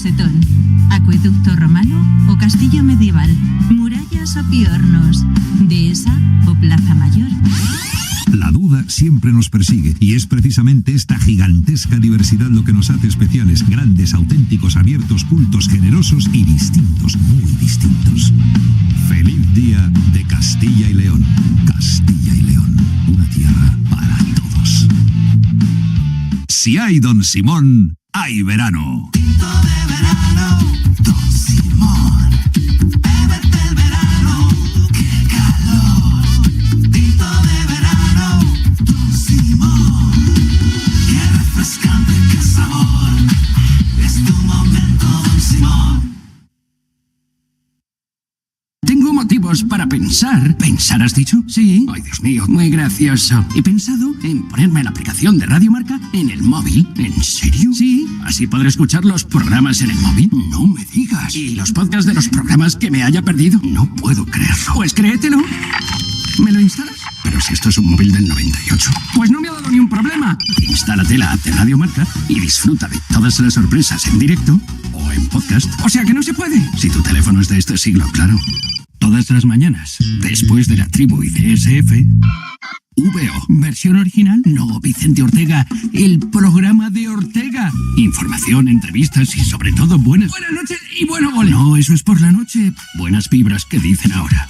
rosetón, acueducto romano o castillo medieval, murallas o piornos, dehesa o plaza mayor. La duda siempre nos persigue y es precisamente esta gigantesca diversidad lo que nos hace especiales, grandes, auténticos, abiertos, cultos, generosos y distintos, muy distintos. Feliz Día de Castilla y León. Castilla y León, una tierra para todos. Si hay Don Simón, hay verano. Tinto de verano, Don Simón. Bébete el verano, qué calor. Tinto de verano, Don Simón. Qué refrescante, qué sabor. Es tu momento, Don Simón. Tengo motivos para pensar. ¿Pensar has dicho? Sí. Ay, Dios mío, muy gracioso. He pensado en ponerme la aplicación de Radio Marca en el móvil. ¿En serio? Sí. Así podré escuchar los programas en el móvil. No me digas. ¿Y los podcasts de los programas que me haya perdido? No puedo creerlo. Pues créetelo. ¿Me lo instalas? Pero si esto es un móvil del 98. Pues no me ha dado ni un problema. Instálate la app de Radio Marca y disfruta de todas las sorpresas en directo o en podcast. O sea que no se puede. Si tu teléfono es de este siglo, claro. Todas las mañanas, después de La Tribu y de SF... VO, versión original, no, Vicente Ortega, el programa de Ortega. Información, entrevistas y sobre todo buenas noches y bueno goles. No, eso es por la noche. Buenas vibras que dicen ahora.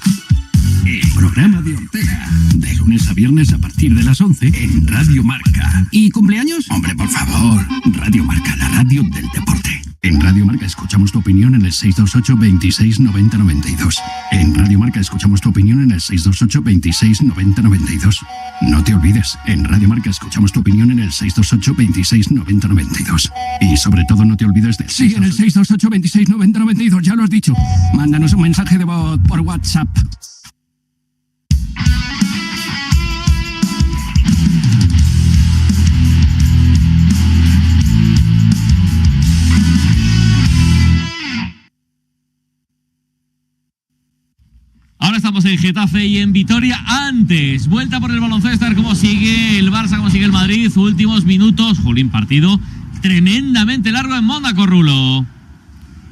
El programa de Ortega, de lunes a viernes a partir de las 11 en Radio Marca. ¿Y cumpleaños? Hombre, por favor, Radio Marca, la radio del deporte. En Radio Marca escuchamos tu opinión en el 628 26 90 92. En Radio Marca escuchamos tu opinión en el 628 26 90 92. No te olvides, en Radio Marca escuchamos tu opinión en el 628 26 90 92. Y sobre todo no te olvides del... Sí, en el 628 26 90 92, ya lo has dicho. Mándanos un mensaje de voz por WhatsApp. Ahora estamos en Getafe y en Vitoria. Antes, vuelta por el baloncesto, a ver cómo sigue el Barça, cómo sigue el Madrid. Últimos minutos, jolín, partido tremendamente largo en Mónaco, Rulo.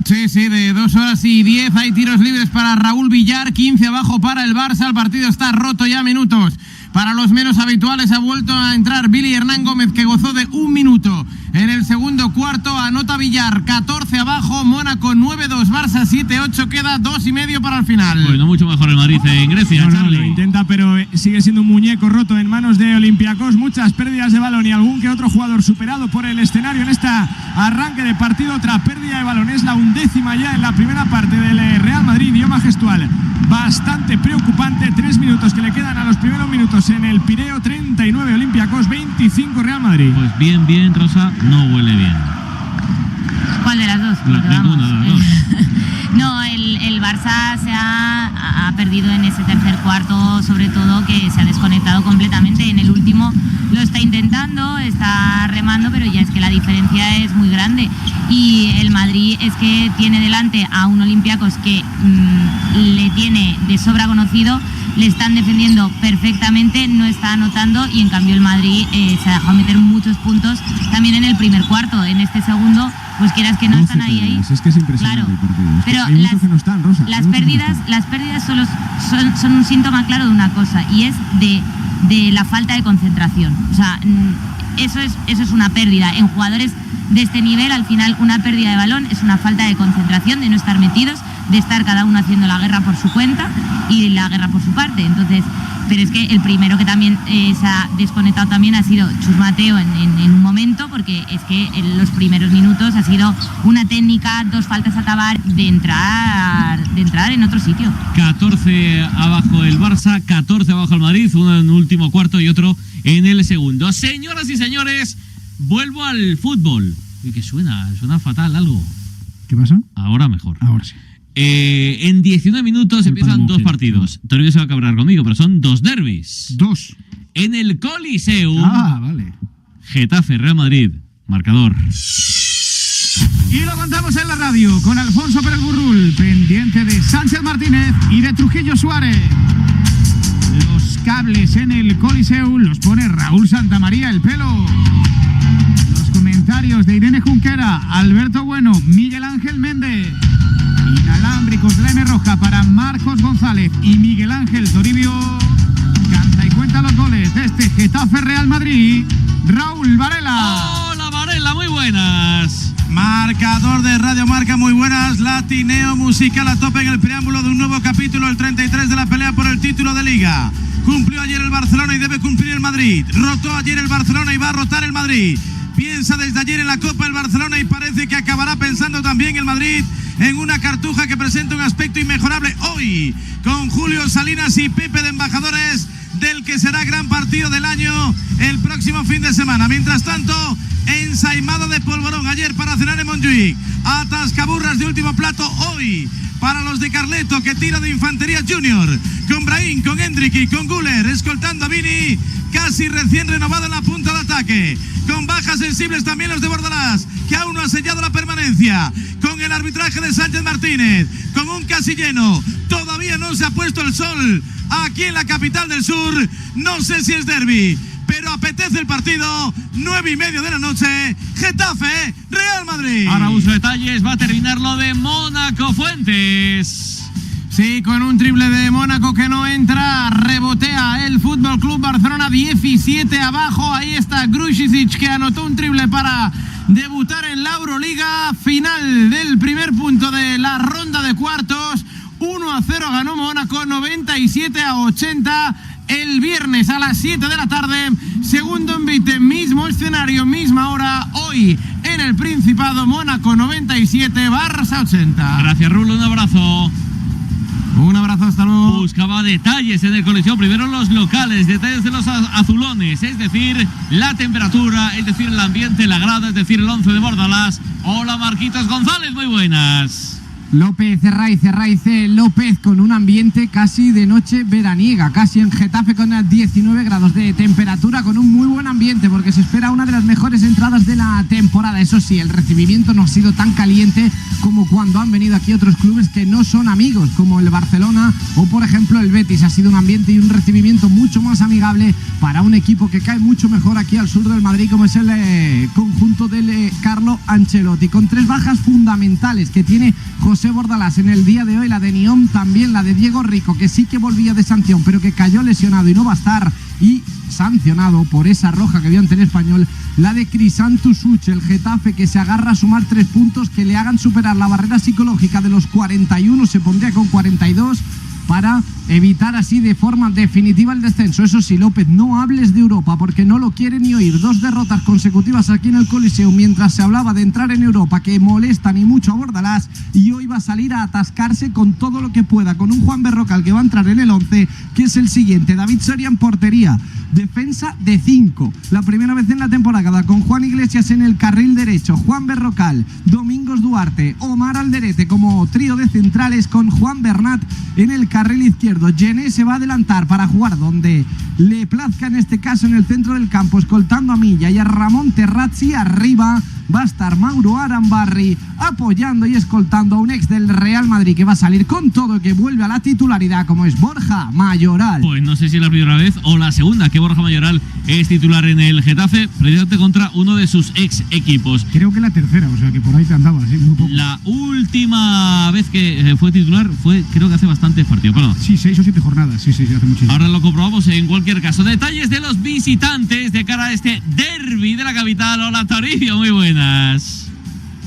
Sí, de 2 horas y 10. Hay tiros libres para Raúl Villar, 15 abajo para el Barça. El partido está roto ya minutos. Para los menos habituales ha vuelto a entrar Billy Hernán Gómez, que gozó de 1 minuto en el segundo cuarto. Anota Villar, 14 abajo, Mónaco 9-2, Barça 7-8, queda 2,5 para el final. Bueno, mucho mejor el Madrid en Grecia, Charlie. Lo intenta, pero sigue siendo un muñeco roto en manos de Olympiacos. Muchas pérdidas de balón y algún que otro jugador superado por el escenario en este arranque de partido. Otra pérdida de balón, es la 11ª ya en la primera parte del Real Madrid, idioma gestual bastante preocupante. 3 minutos que le quedan a los primeros minutos en el Pireo. 39 Olympiacos, 25 Real Madrid. Pues bien, Rosa, no huele bien. ¿Cuál de las dos? Ninguna de las dos. No, el Barça se ha perdido en ese tercer cuarto, sobre todo, que se ha desconectado completamente. En el último lo está intentando, está remando, pero ya es que la diferencia es muy grande. Y el Madrid es que tiene delante a un Olympiacos que le tiene de sobra conocido, le están defendiendo perfectamente, no está anotando, y en cambio el Madrid se ha dejado meter muchos puntos también en el primer cuarto. En este segundo, pues quieras que no están ahí. Es que es impresionante, claro, el partido. Es pero hay muchos que no están, Rosa. Las pérdidas solo son un síntoma claro de una cosa, y es de la falta de concentración. O sea, eso es una pérdida. En jugadores de este nivel, al final, una pérdida de balón es una falta de concentración, de no estar metidos, de estar cada uno haciendo la guerra por su cuenta y la guerra por su parte. Entonces, pero es que el primero que también se ha desconectado también ha sido Chus Mateo en un momento, porque es que en los primeros minutos ha sido una técnica, 2 faltas a acabar, de entrar en otro sitio. 14 abajo el Barça, 14 abajo el Madrid, uno en el último cuarto y otro en el segundo. Señoras y señores, vuelvo al fútbol. Uy, que suena fatal algo. ¿Qué pasa? Ahora mejor. Ahora sí. En 19 minutos empiezan 2 partidos. Toribio se va a cabrar conmigo, pero son 2 derbis. 2. En el Coliseum. Vale. Getafe, Real Madrid. Marcador. Y lo contamos en la radio con Alfonso Pérez Burrul, pendiente de Sánchez Martínez y de Trujillo Suárez. Los cables en el Coliseum los pone Raúl Santamaría, el pelo. Los Comentarios de Irene Junquera, Alberto Bueno, Miguel Ángel Méndez. Inalámbricos de la M Roja para Marcos González y Miguel Ángel Toribio. Canta y cuenta los goles de este Getafe Real Madrid, Raúl Varela. Hola Varela, muy buenas. Marcador de Radio Marca, muy buenas. Latineo musical a tope en el preámbulo de un nuevo capítulo, el 33 de la pelea por el título de Liga. Cumplió ayer el Barcelona y debe cumplir el Madrid. Rotó ayer el Barcelona y va a rotar el Madrid. Piensa desde ayer en la Copa el Barcelona y parece que acabará pensando también el Madrid en una cartuja que presenta un aspecto inmejorable hoy, con Julio Salinas y Pepe de embajadores del que será gran partido del año el próximo fin de semana. Mientras tanto, ensaimado de polvorón ayer para cenar en Montjuic, atascaburras de último plato hoy para los de Carleto, que tira de Infantería Junior, con Brahim, con Hendrik y con Güler, escoltando a Vini, casi recién renovado en la punta de ataque, con bajas sensibles también los de Bordalás, que aún no ha sellado la permanencia, con el arbitraje de Sánchez Martínez, con un casi lleno, todavía no se ha puesto el sol aquí en la capital del sur, no sé si es derbi, pero apetece el partido, 9:30 de la noche, Getafe, Real Madrid. Ahora uso detalles, va a terminar lo de Mónaco Fuentes. Sí, con un triple de Mónaco que no entra, rebotea el Fútbol Club Barcelona, 17 abajo, ahí está Grujičić, que anotó un triple para debutar en la Euroliga. Final del primer punto de la ronda de cuartos, 1-0 ganó Mónaco, 97-80 el viernes a las 7 de la tarde, segundo envite, mismo escenario, misma hora, hoy en el Principado, Mónaco 97, Barça 80. Gracias Rulo, un abrazo. Un abrazo, hasta luego. Buscaba detalles en el coliseo, primero los locales, detalles de los azulones, es decir, la temperatura, es decir, el ambiente, la grada, es decir, el 11 de Bordalás. Hola Marquitos González, muy buenas. López Herraiz López, con un ambiente casi de noche veraniega, casi en Getafe con 19 grados de temperatura, con un muy buen ambiente porque se espera una de las mejores entradas de la temporada. Eso sí, el recibimiento no ha sido tan caliente como cuando han venido aquí otros clubes que no son amigos, como el Barcelona o por ejemplo el Betis. Ha sido un ambiente y un recibimiento mucho más amigable para un equipo que cae mucho mejor aquí al sur del Madrid, como es el conjunto del Carlo Ancelotti, con tres bajas fundamentales que tiene José Bordalás en el día de hoy, la de Niom, también la de Diego Rico, que sí que volvía de sanción pero que cayó lesionado y no va a estar, y sancionado por esa roja que vio ante el Español, la de Crisantu Such, el Getafe, que se agarra a sumar 3 puntos que le hagan superar la barrera psicológica de los 41, se pondría con 42 para evitar así de forma definitiva el descenso. Eso sí, López, no hables de Europa porque no lo quiere ni oír. 2 derrotas consecutivas aquí en el Coliseo mientras se hablaba de entrar en Europa, que molesta ni mucho a Bordalás, y hoy va a salir a atascarse con todo lo que pueda, con un Juan Berrocal que va a entrar en el 11, que es el siguiente. David Soria en portería, defensa de 5, la primera vez en la temporada, con Juan Iglesias en el carril derecho, Juan Berrocal, Domingos Duarte, Omar Alderete como trío de centrales, con Juan Bernat en el carril izquierdo. Gené se va a adelantar para jugar donde le plazca, en este caso en el centro del campo, escoltando a Milla y a Ramón Terrazzi. Arriba va a estar Mauro Arambarri apoyando y escoltando a un ex del Real Madrid que va a salir con todo, que vuelve a la titularidad, como es Borja Mayoral. Pues no sé si es la primera vez o la segunda que Borja Mayoral es titular en el Getafe, precisamente contra uno de sus ex equipos. Creo que la tercera, o sea que por ahí te andaba, sí, muy poco. La última vez que fue titular fue, creo que hace bastantes partidos, perdón. Sí, 6 o 7 jornadas, sí, hace muchísimo. Ahora lo comprobamos en cualquier caso. Detalles de los visitantes de cara a este derbi de la capital. Hola Toribio, muy buenas.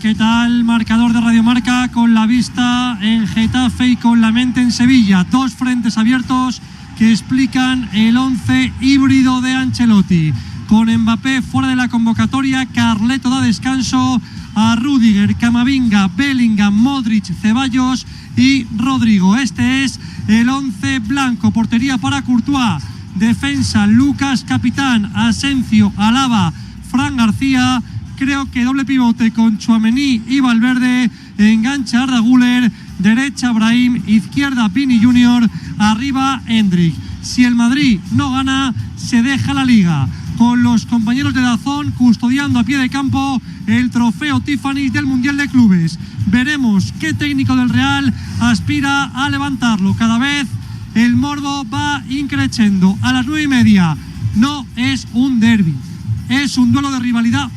¿Qué tal? Marcador de Radio Marca, con la vista en Getafe y con la mente en Sevilla. 2 frentes abiertos que explican el 11 híbrido de Ancelotti. Con Mbappé fuera de la convocatoria, Carleto da descanso a Rüdiger, Camavinga, Bellingham, Modric, Ceballos y Rodrigo. Este es el 11 blanco. Portería para Courtois, defensa Lucas Capitán, Asencio, Alaba, Fran García. Creo que doble pivote con Tchouaméni y Valverde. Engancha Arda Güler, derecha Brahim, izquierda Vini Junior, arriba Hendrik. Si el Madrid no gana, se deja la Liga, con los compañeros de Dazón custodiando a pie de campo el trofeo Tiffany del Mundial de Clubes. Veremos qué técnico del Real aspira a levantarlo. Cada vez el morbo va increciendo. A las 9:30 no es un derbi, es un duelo de rivalidad,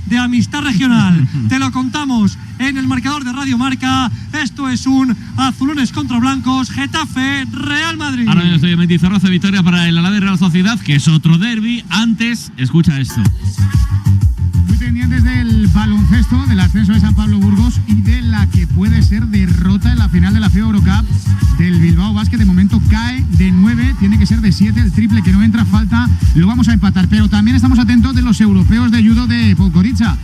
de amistad regional. Te lo contamos en el marcador de Radio Marca. Esto es un azulones contra blancos, Getafe, Real Madrid. Ahora mismo estoy en Mendizorroza, victoria para el Alavés Real Sociedad, que es otro derbi. Antes, escucha esto. Muy pendientes del baloncesto, del ascenso de San Pablo Burgos y de la que puede ser derrota en la final de la FIBA Eurocup del Bilbao Basket. De momento cae de 9, tiene que ser de 7, el triple que no entra, falta, lo vamos a empatar. Pero también estamos atentos de los europeos de judo de Podgorica,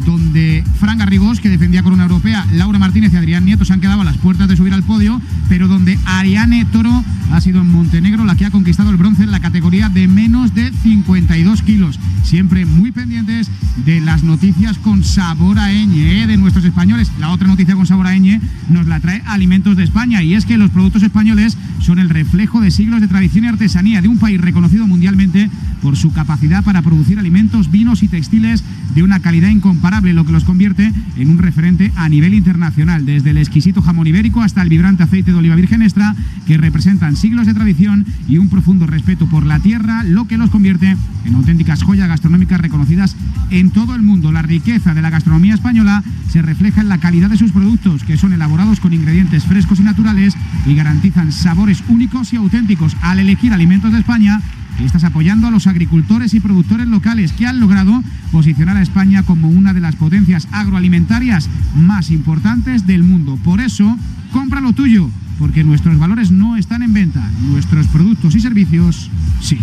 donde Fran Garrigós, que defendía con una europea, Laura Martínez y Adrián Nieto se han quedado a las puertas de subir al podio, pero donde Ariane Toro ha sido en Montenegro la que ha conquistado el bronce en la categoría de menos de 52 kilos. Siempre muy pendientes de las noticias con sabor a ñ, de nuestros españoles. La otra noticia con sabor a ñ nos la trae Alimentos de España, y es que los productos españoles son el reflejo de siglos de tradición y artesanía de un país reconocido mundialmente por su capacidad para producir alimentos, vinos y textiles de una calidad incomparable, lo que los convierte en un referente a nivel internacional, desde el exquisito jamón ibérico hasta el vibrante aceite de oliva virgen extra, que representan siglos de tradición y un profundo respeto por la tierra, lo que los convierte en auténticas joyas gastronómicas reconocidas en todo el mundo. La riqueza de la gastronomía española se refleja en la calidad de sus productos, que son elaborados con ingredientes frescos y naturales y garantizan sabores únicos y auténticos. Al elegir Alimentos de España, estás apoyando a los agricultores y productores locales que han logrado posicionar a España como una de las potencias agroalimentarias más importantes del mundo. Por eso, compra lo tuyo, porque nuestros valores no están en venta, nuestros productos y servicios sí.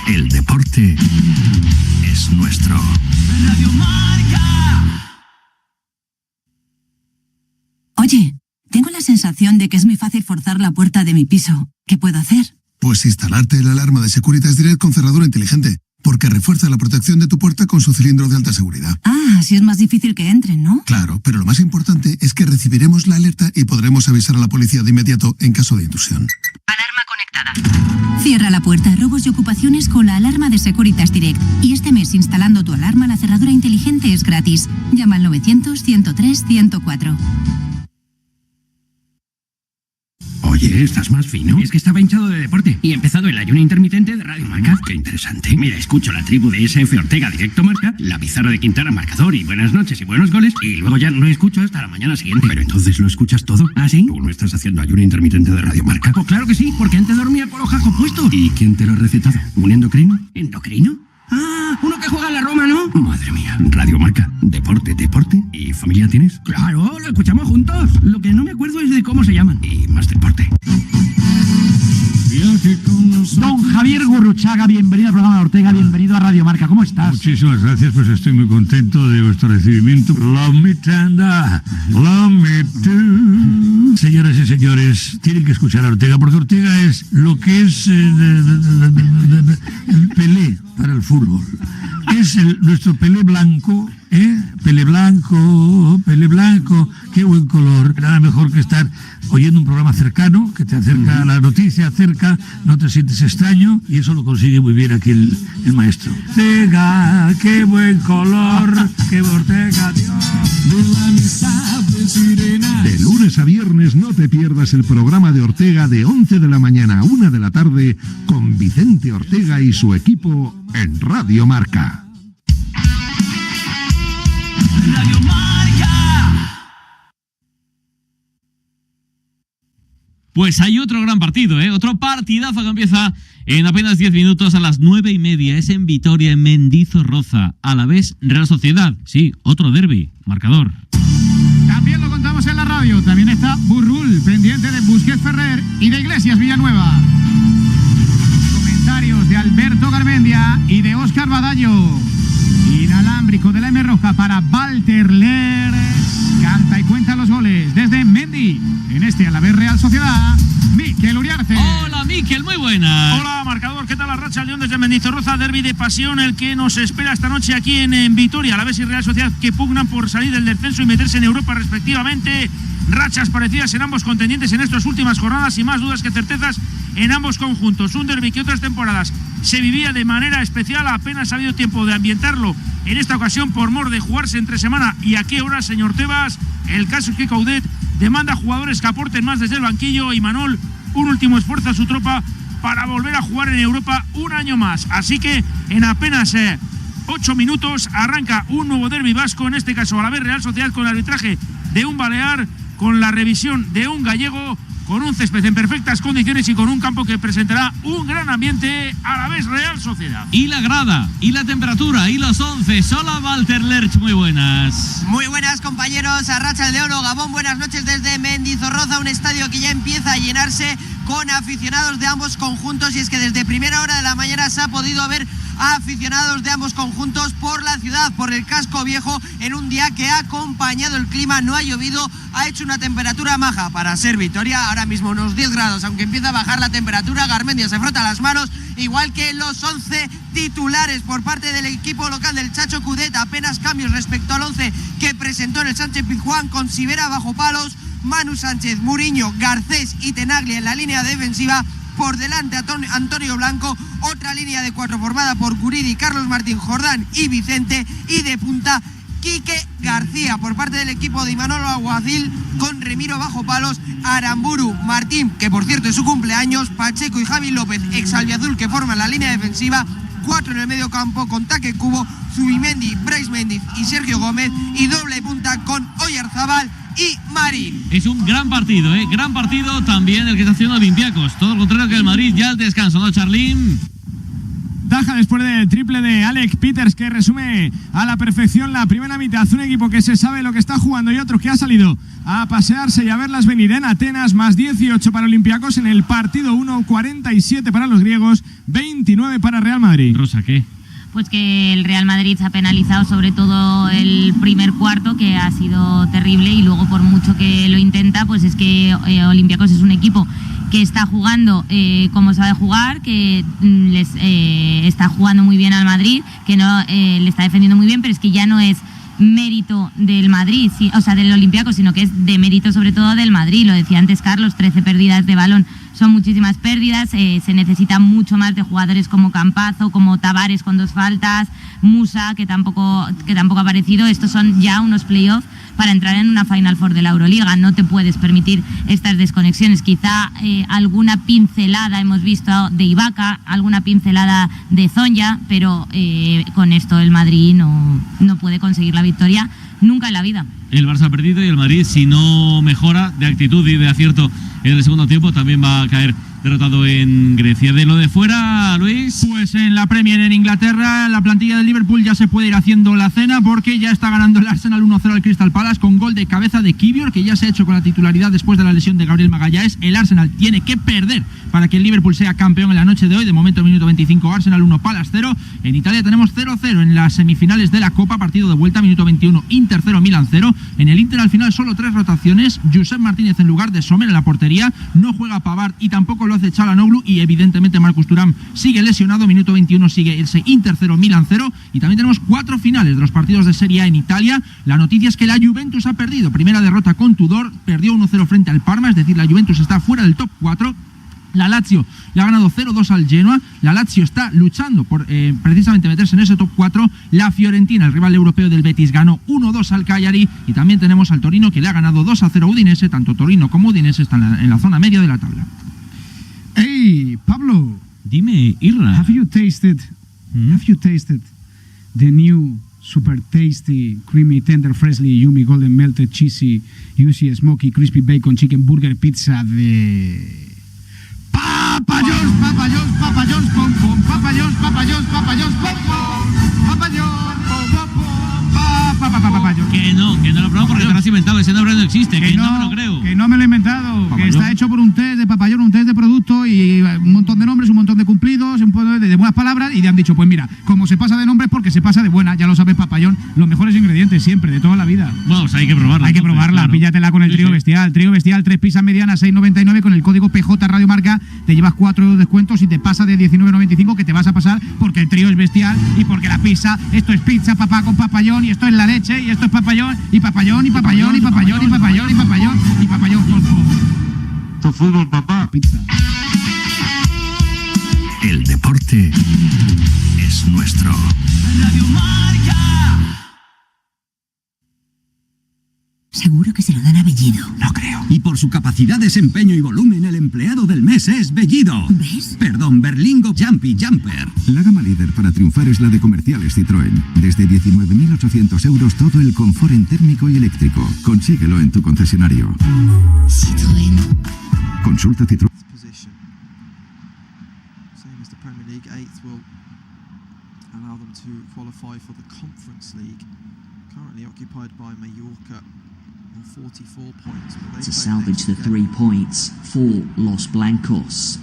El deporte es nuestro. Radio Marca. Oye, tengo la sensación de que es muy fácil forzar la puerta de mi piso. ¿Qué puedo hacer? Pues instalarte la alarma de Securitas Direct con cerradura inteligente, porque refuerza la protección de tu puerta con su cilindro de alta seguridad. Ah, así es más difícil que entren, ¿no? Claro, pero lo más importante es que recibiremos la alerta y podremos avisar a la policía de inmediato en caso de intrusión. Alarma conectada. Cierra la puerta a robos y ocupaciones con la alarma de Securitas Direct. Y este mes, instalando tu alarma, la cerradura inteligente es gratis. Llama al 900-103-104. Oye, ¿estás más fino? Es que estaba hinchado de deporte y he empezado el ayuno intermitente de Radio Marca. Qué interesante. Mira, escucho la tribu de SF Ortega Directo Marca, la pizarra de Quintana Marcador y buenas noches y buenos goles, y luego ya no escucho hasta la mañana siguiente. Pero entonces lo escuchas todo. ¿Ah, sí? ¿Tú no estás haciendo ayuno intermitente de Radio Marca? Pues claro que sí, porque antes dormía con los jajos puestos. ¿Y quién te lo ha recetado? ¿Un endocrino? ¿Endocrino? Ah, uno que juega en la Roma, ¿no? Madre mía, Radio Marca, deporte. ¿Y familia tienes? Claro, lo escuchamos juntos. Lo que no me acuerdo es de cómo se llaman. Y más deporte. Don Javier Gurruchaga, bienvenido al programa de Ortega, bienvenido a Radio Marca. ¿Cómo estás? Muchísimas gracias, pues estoy muy contento de vuestro recibimiento. Love me tender, love me too. Señoras y señores, tienen que escuchar a Ortega, porque Ortega es lo que es el Pelé para el fútbol. Es nuestro Pelé blanco, Pelé blanco, qué buen color. Nada mejor que estar oyendo un programa cercano, que te acerca a la noticia, no te sientes extraño, y eso lo consigue muy bien aquí el maestro. Ortega, qué buen color, qué Ortega, Dios. De lunes a viernes no te pierdas el programa de Ortega de 11 de la mañana a 1 de la tarde con Vicente Ortega y su equipo en Radio Marca. Radio Marca. Pues hay otro gran partido, otro partidazo que empieza en apenas 10 minutos a las 9:30. Es en Vitoria, en Mendizorroza. Alavés Real Sociedad. Sí, otro derbi. Marcador. También lo contamos en la radio. También está Burrul, pendiente de Busquets Ferrer y de Iglesias Villanueva. Comentarios de Alberto Garmendia y de Óscar Badallo. Inalámbrico de la M Roja para Walter Lers. Canta y cuenta los goles desde Mendy. En este Alavés Real Sociedad, Miquel Uriarte. Hola, Miquel, muy buena. Hola, marcador, ¿qué tal la racha? León desde Mendizorroza, derbi de pasión, el que nos espera esta noche aquí en Vitoria. Alavés y Real Sociedad, que pugnan por salir del descenso y meterse en Europa respectivamente. Rachas parecidas en ambos contendientes en estas últimas jornadas y más dudas que certezas en ambos conjuntos. Un derbi que otras temporadas se vivía de manera especial, apenas ha habido tiempo de ambientarlo en esta ocasión por mor de jugarse entre semana. ¿Y a qué hora, señor Tebas? El caso es que Coudet demanda a jugadores que aporten más desde el banquillo, y Manol un último esfuerzo a su tropa para volver a jugar en Europa un año más. Así que en apenas 8 minutos arranca un nuevo derbi vasco, en este caso Alavés Real Sociedad, con el arbitraje de un balear, con la revisión de un gallego, con un césped en perfectas condiciones y con un campo que presentará un gran ambiente. Alavés Real Sociedad. Y la grada, y la temperatura, y los 11. Hola, Walter Lerch, muy buenas. Muy buenas, compañeros. Arratsaldeon o Gabón, buenas noches desde Mendizorroza, un estadio que ya empieza a llenarse con aficionados de ambos conjuntos, y es que desde primera hora de la mañana se ha podido ver a aficionados de ambos conjuntos por la ciudad, por el casco viejo, en un día que ha acompañado el clima, no ha llovido, ha hecho una temperatura maja para ser Vitoria, ahora mismo unos 10 grados, aunque empieza a bajar la temperatura. Garmendia se frota las manos, igual que los 11 titulares por parte del equipo local del Chacho Cudet, apenas cambios respecto al 11 que presentó en el Sánchez Pizjuán, con Sivera bajo palos, Manu Sánchez, Muriño, Garcés y Tenaglia en la línea defensiva. Por delante Antonio Blanco, otra línea de 4 formada por Guridi, Carlos Martín, Jordán y Vicente, y de punta Quique García por parte del equipo de Imanol Alguacil, con Remiro bajo palos, Aramburu, Martín, que por cierto es su cumpleaños, Pacheco y Javi López, ex albiazul, que forman la línea defensiva. 4 en el medio campo con Taque Cubo, Zubimendi, Brais Mendiz y Sergio Gómez, y doble punta con Oyarzabal y Marín. Es un gran partido, gran partido también el que está haciendo Olympiacos. Todo lo contrario que el Madrid, ya al descanso, ¿no, Charlín? Taja después del triple de Alec Peters, que resume a la perfección la primera mitad. Un equipo que se sabe lo que está jugando y otro que ha salido a pasearse y a verlas venir en Atenas. Más 18 para Olympiacos en el partido 1, 47 para los griegos, 29 para Real Madrid. Rosa, ¿qué? Pues que el Real Madrid se ha penalizado sobre todo el primer cuarto, que ha sido terrible, y luego por mucho que lo intenta, pues es que Olympiacos es un equipo que está jugando como sabe jugar, que está jugando muy bien al Madrid, que no le está defendiendo muy bien, pero es que ya no es mérito del Madrid, o sea, del Olympiacos, sino que es de mérito sobre todo del Madrid. Lo decía antes Carlos, 13 pérdidas de balón, son muchísimas pérdidas. Se necesita mucho más de jugadores como Campazo, como Tavares con 2 faltas, Musa, que tampoco ha aparecido. Estos son ya unos playoffs para entrar en una Final Four de la Euroliga. No te puedes permitir estas desconexiones. Quizá alguna pincelada hemos visto de Ibaka, alguna pincelada de Zonja, pero con esto el Madrid no puede conseguir la victoria nunca en la vida. El Barça ha perdido y el Madrid, si no mejora de actitud y de acierto en el segundo tiempo, también va a caer derrotado en Grecia. De lo de fuera, Luis. Pues en la Premier en Inglaterra, la plantilla del Liverpool ya se puede ir haciendo la cena, porque ya está ganando el Arsenal 1-0 al Crystal Palace con gol de cabeza de Kivior, que ya se ha hecho con la titularidad después de la lesión de Gabriel Magalhães. El Arsenal tiene que perder para que el Liverpool sea campeón en la noche de hoy. De momento, minuto 25, Arsenal 1, Palace 0. En Italia tenemos 0-0 en las semifinales de la Copa, partido de vuelta, minuto 21, Inter 0, Milan 0. En el Inter al final solo 3 rotaciones. Josep Martínez en lugar de Sommer en la portería. No juega Pavard y tampoco lo hace Çalhanoğlu, y evidentemente Marcus Thuram sigue lesionado. Minuto 21 sigue ese Inter 0, Milan 0. Y también tenemos 4 finales de los partidos de Serie A en Italia. La noticia es que la Juventus ha perdido. Primera derrota con Tudor, perdió 1-0 frente al Parma, es decir, la Juventus está fuera del top 4. La Lazio le ha ganado 0-2 al Genoa. La Lazio está luchando por precisamente meterse en ese top 4. La Fiorentina, el rival europeo del Betis, ganó 1-2 al Cagliari. Y también tenemos al Torino, que le ha ganado 2-0 a Udinese. Tanto Torino como Udinese están en la zona media de la tabla. Hey, Pablo. Dime, Irra. Have you tasted the new super tasty, creamy, tender, freshly, yummy, golden, melted, cheesy, juicy, smoky, crispy bacon chicken burger pizza de Papa John's, Papa John's, Papa John's, pom pom, Papa John's, Papa John's, Papa John's, pom pom, Papa John's, pom pom, Papa John's? Que no lo probamos porque te lo has inventado, ese nombre no existe, que no me lo creo. Que no me lo he inventado, que está hecho por un test de Papa John's, un test de producto y un montón de nombres, un montón de cumplidos, un montón de buenas palabras, y te han dicho, pues mira, como se pasa de nombres porque se pasa de buena, ya lo sabes, Papa John's, los mejores ingredientes siempre, de toda la vida. Bueno, pues hay que probarla. Hay que probarla, claro. Píllatela con el trío bestial. Trío bestial, 3 pizzas medianas, 6,99, con el código PJ Radio Marca, te llevas 4 descuentos y te pasa de 19,95, que te vas a pasar porque el trío es bestial y porque la pizza, esto es pizza, papá, con Papa John's, y esto es la leche, y esto es Papa John's, y Papa John's, y Papa John's, y Papa John's, y Papa John's, y Papa John's, y Papa John's. Tu fútbol, papá. Pizza. El deporte es nuestro. Radio Marca. Seguro que se lo dan a Bellido. No creo. Y por su capacidad, desempeño y volumen, el empleado del mes es Bellido. ¿Ves? Perdón, Berlingo Jumpy Jumper. La gama líder para triunfar es la de comerciales Citroën. Desde 19.800 euros todo el confort en térmico y eléctrico. Consíguelo en tu concesionario. Citroën. Consulta Citroën. Same as the Premier League, 8th will allow them to qualify for the Conference League. Currently occupied by Mallorca on 44 points. To salvage the 3 points for Los Blancos.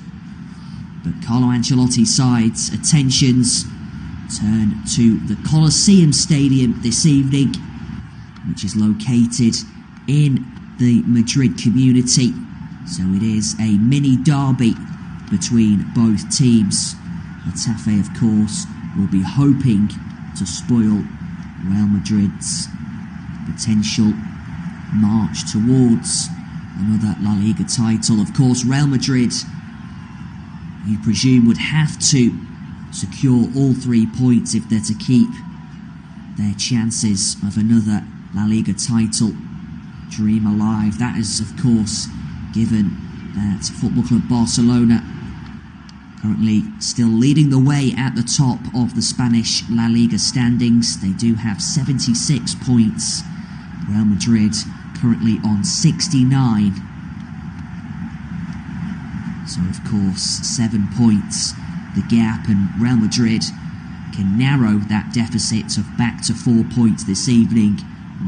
But Carlo Ancelotti's side's attentions turn to the Coliseum Stadium this evening, which is located in the Madrid community. So it is a mini derby between both teams. Getafe, of course, will be hoping to spoil Real Madrid's potential march towards another La Liga title. Of course, Real Madrid, you presume, would have to secure all 3 points if they're to keep their chances of another La Liga title dream alive. That is, of course, given that Football Club Barcelona currently still leading the way at the top of the Spanish La Liga standings. They do have 76 points. Real Madrid currently on 69. So, of course, 7 points the gap, and Real Madrid can narrow that deficit of back to 4 points this evening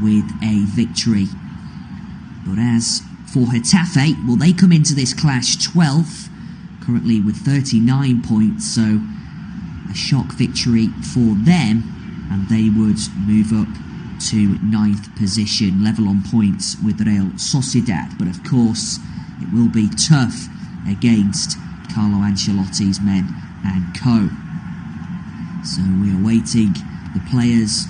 with a victory. But as for Getafe, well, they come into this clash 12th, currently with 39 points, so a shock victory for them, and they would move up to 9th position, level on points with Real Sociedad. But of course, it will be tough against Carlo Ancelotti's men and co. So we are waiting the players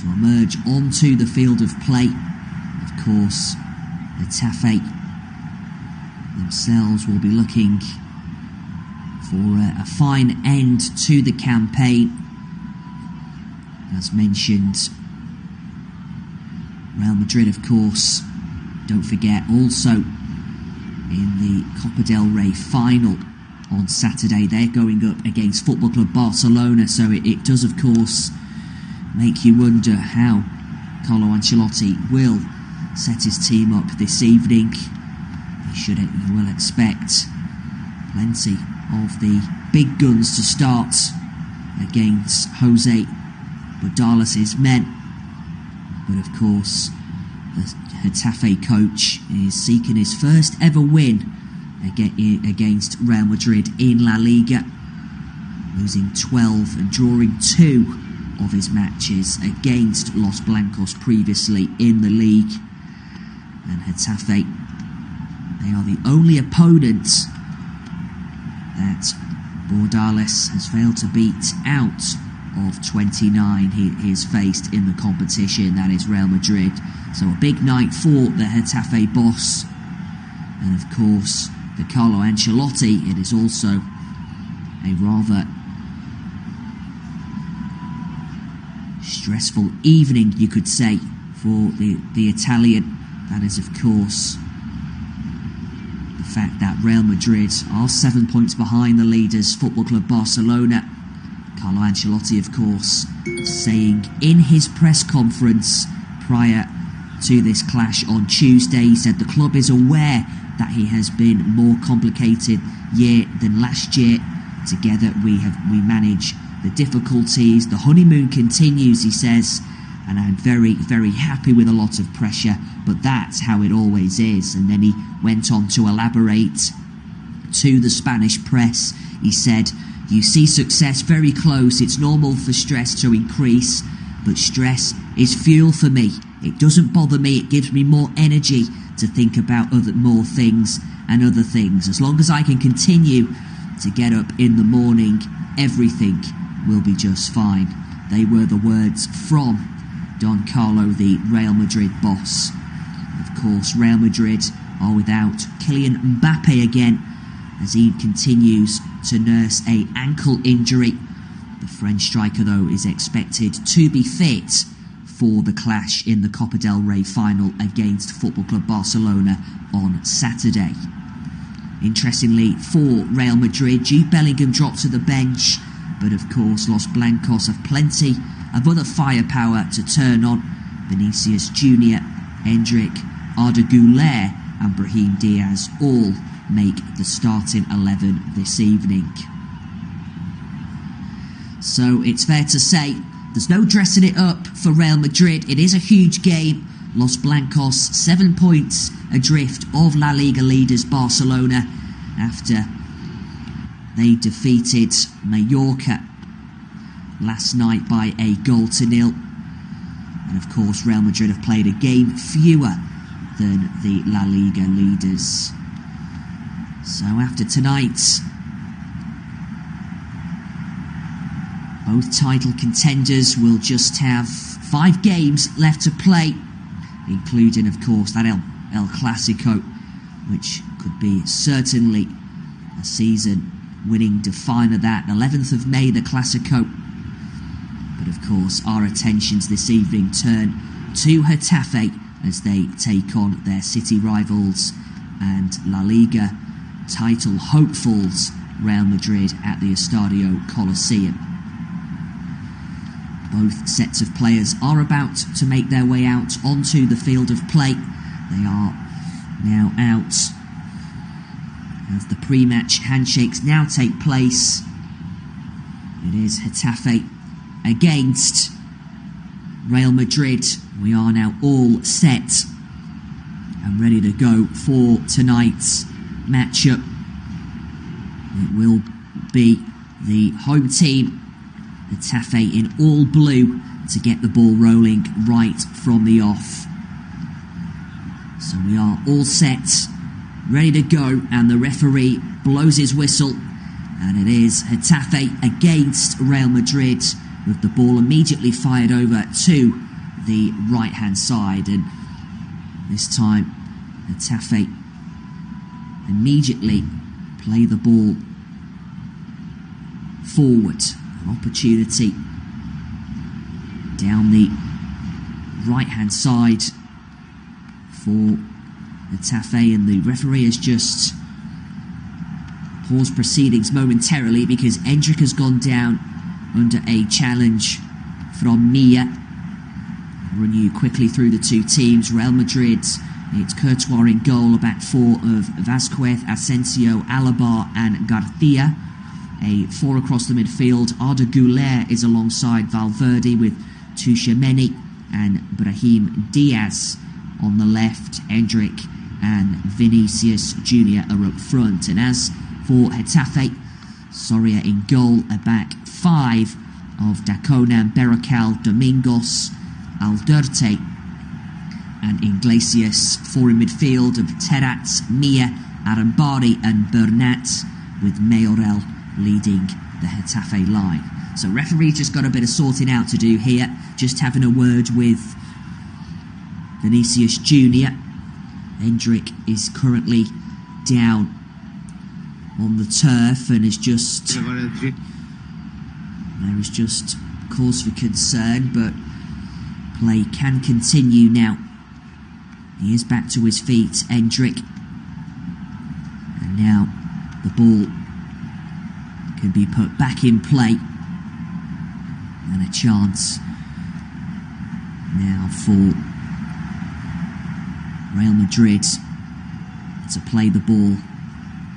to emerge onto the field of play. Of course, Getafe themselves will be looking for a fine end to the campaign. As mentioned, Real Madrid, of course, don't forget, also in the Copa del Rey final on Saturday. They're going up against Football Club Barcelona, so it does, of course, make you wonder how Carlo Ancelotti will set his team up this evening. You will expect plenty of the big guns to start against Jose Bordales's men. But of course, the Getafe coach is seeking his first ever win against Real Madrid in La Liga, losing 12 and drawing 2 of his matches against Los Blancos previously in the league. And Getafe, they are the only opponent that Bordales has failed to beat out of 29 he has faced in the competition, that is Real Madrid. So a big night for the Getafe boss. And of course, for Carlo Ancelotti, it is also a rather stressful evening, you could say, for the Italian. That is, of course, the fact that Real Madrid are 7 points behind the leaders, Football Club Barcelona. Carlo Ancelotti, of course, saying in his press conference prior to this clash on Tuesday, he said the club is aware that he has been more complicated year than last year. Together we manage the difficulties. The honeymoon continues, he says, and I'm very, very happy with a lot of pressure, but that's how it always is. And then he went on to elaborate to the Spanish press. He said, "You see success very close. It's normal for stress to increase, but stress is fuel for me. It doesn't bother me. It gives me more energy to think about more things and other things. As long as I can continue to get up in the morning, everything will be just fine." They were the words from Don Carlo, the Real Madrid boss. Of course, Real Madrid are without Kylian Mbappe again, as he continues to nurse an ankle injury. The French striker, though, is expected to be fit for the clash in the Copa del Rey final against Football Club Barcelona on Saturday. Interestingly, for Real Madrid, Jude Bellingham dropped to the bench, but of course Los Blancos have plenty of other firepower to turn on. Vinicius Junior, Endrick, Arda Güler and Brahim Diaz all make the starting 11 this evening. So it's fair to say there's no dressing it up for Real Madrid. It is a huge game. Los Blancos 7 points adrift of La Liga leaders Barcelona after they defeated Mallorca last night by a 0-0. And of course Real Madrid have played a game fewer than the La Liga leaders. So after tonight, both title contenders will just have 5 games left to play, including of course that El Clasico, which could be certainly a season-winning definer. That 11th of May, the Clasico. But of course our attentions this evening turn to Getafe as they take on their city rivals and La Liga title hopefuls Real Madrid at the Estadio Coliseum. Both sets of players are about to make their way out onto the field of play. They are now out as the pre-match handshakes now take place. It is Getafe against Real Madrid. We are now all set and ready to go for tonight's matchup. It will be the home team, Getafe, in all blue to get the ball rolling right from the off. So we are all set, ready to go, and the referee blows his whistle, and it is Getafe against Real Madrid, with the ball immediately fired over to the right hand side. And this time Getafe immediately play the ball forward. An opportunity down the right hand side for Getafe, and the referee has just paused proceedings momentarily because Endrick has gone down under a challenge from Mia. Run you quickly through the two teams. Real Madrid, it's Courtois in goal, a back four of Vasquez, Asensio, Alaba and Garcia. A four across the midfield. Arda Güler is alongside Valverde with Tchouaméni and Brahim Diaz on the left. Endrick and Vinicius Junior are up front. And as for Getafe, Soria in goal, a back five of Dacona, Berrocal, Domingos, Alderte and Iglesias. Four in midfield of Terrat, Mia, Arambari and Bernat, with Mayoral leading the Getafe line. So referee just got a bit of sorting out to do here, just having a word with Vinicius Junior. Endrick is currently down on the turf and is just, there is just cause for concern, but play can continue now. He is back to his feet, Endrick, and now the ball can be put back in play, and a chance now for Real Madrid to play the ball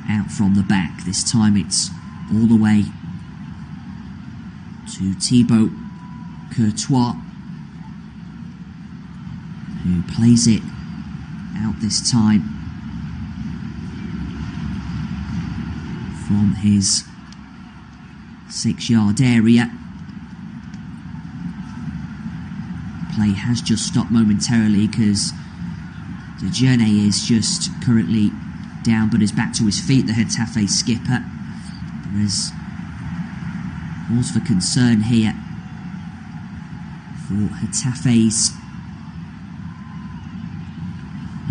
out from the back. This time it's all the way to Thibaut Courtois, who plays it out this time from his 6-yard area. Play has just stopped momentarily because the journey is just currently down, but is back to his feet, the Getafe skipper. There is cause for concern here for Getafe's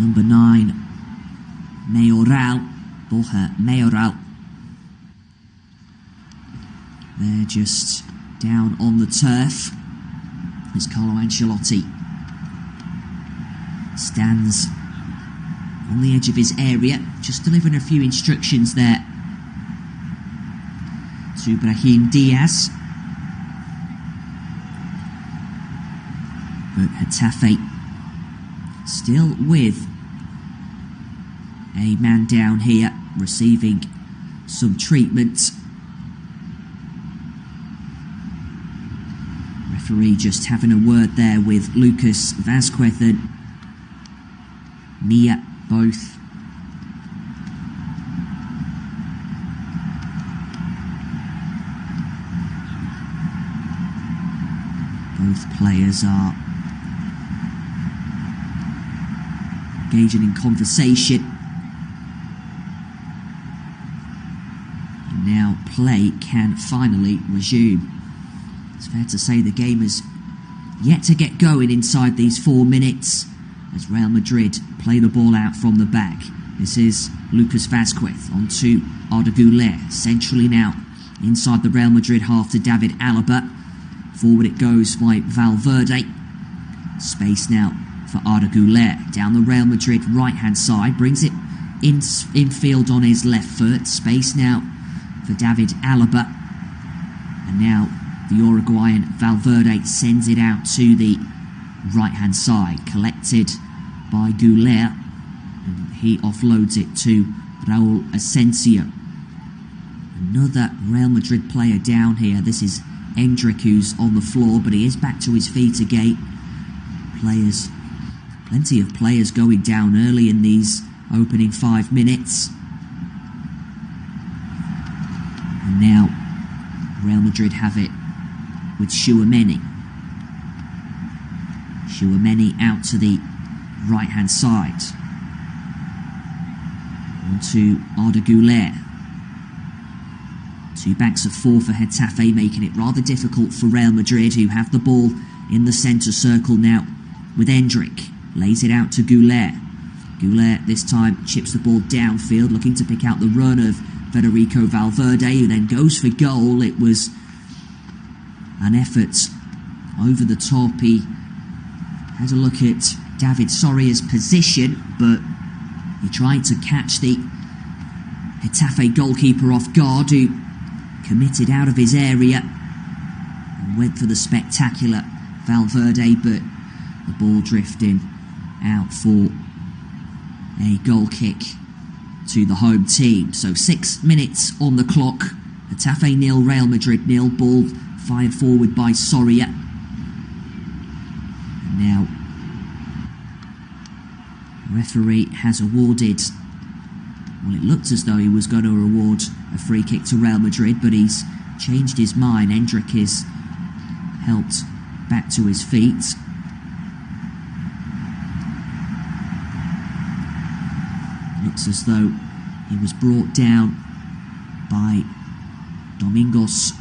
number 9, Mayoral, Borja Mayoral. They're just down on the turf as Carlo Ancelotti stands on the edge of his area, just delivering a few instructions there to Brahim Diaz. But Getafe still with a man down here, receiving some treatment. Referee just having a word there with Lucas Vazquez and Mia, both players are engaging in conversation. And now play can finally resume. It's fair to say the game is yet to get going inside these 4 minutes as Real Madrid play the ball out from the back. This is Lucas Vazquez on to Arda Güler. Centrally now inside the Real Madrid half to David Alaba. Forward it goes by Valverde. Space now for Arda Güler. Down the Real Madrid right-hand side. Brings it infield on his left foot. Space now for David Alaba. And now the Uruguayan Valverde sends it out to the right-hand side. Collected by Güler. And he offloads it to Raúl Asensio. Another Real Madrid player down here. This is Endrick, who's on the floor, but he is back to his feet again. Plenty of players going down early in these opening 5 minutes. And now Real Madrid have it with Tchouaméni. Tchouaméni out to the right-hand side. On to Arda Güler. 2 banks of 4 for Getafe, making it rather difficult for Real Madrid, who have the ball in the centre circle now with Endrick. Lays it out to Güler. Güler this time chips the ball downfield, looking to pick out the run of Federico Valverde, who then goes for goal. It was an effort over the top. He had a look at David Soria's position, but he tried to catch the Getafe goalkeeper off guard, who committed out of his area and went for the spectacular Valverde, but the ball drifting out for a goal kick to the home team. So 6 minutes on the clock. Getafe 0, Real Madrid 0. Ball fired forward by Soria. And now referee has awarded, well, it looked as though he was going to award a free kick to Real Madrid, but he's changed his mind. Endrick is helped back to his feet. Looks as though he was brought down by Domingos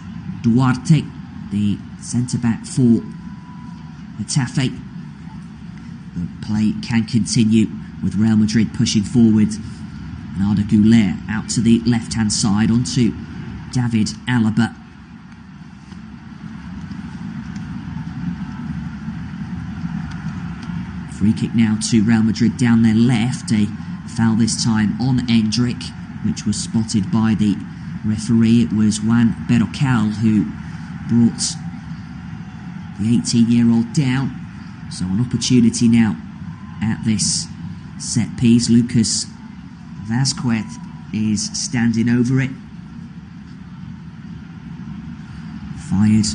Duarte, the centre-back for Getafe. The play can continue with Real Madrid pushing forward. And Arda Güler out to the left-hand side onto David Alaba. Free kick now to Real Madrid down their left. A foul this time on Endrick, which was spotted by the referee. It was Juan Berrocal who brought the 18-year-old down. So an opportunity now at this set piece. Lucas Vazquez is standing over it. Fired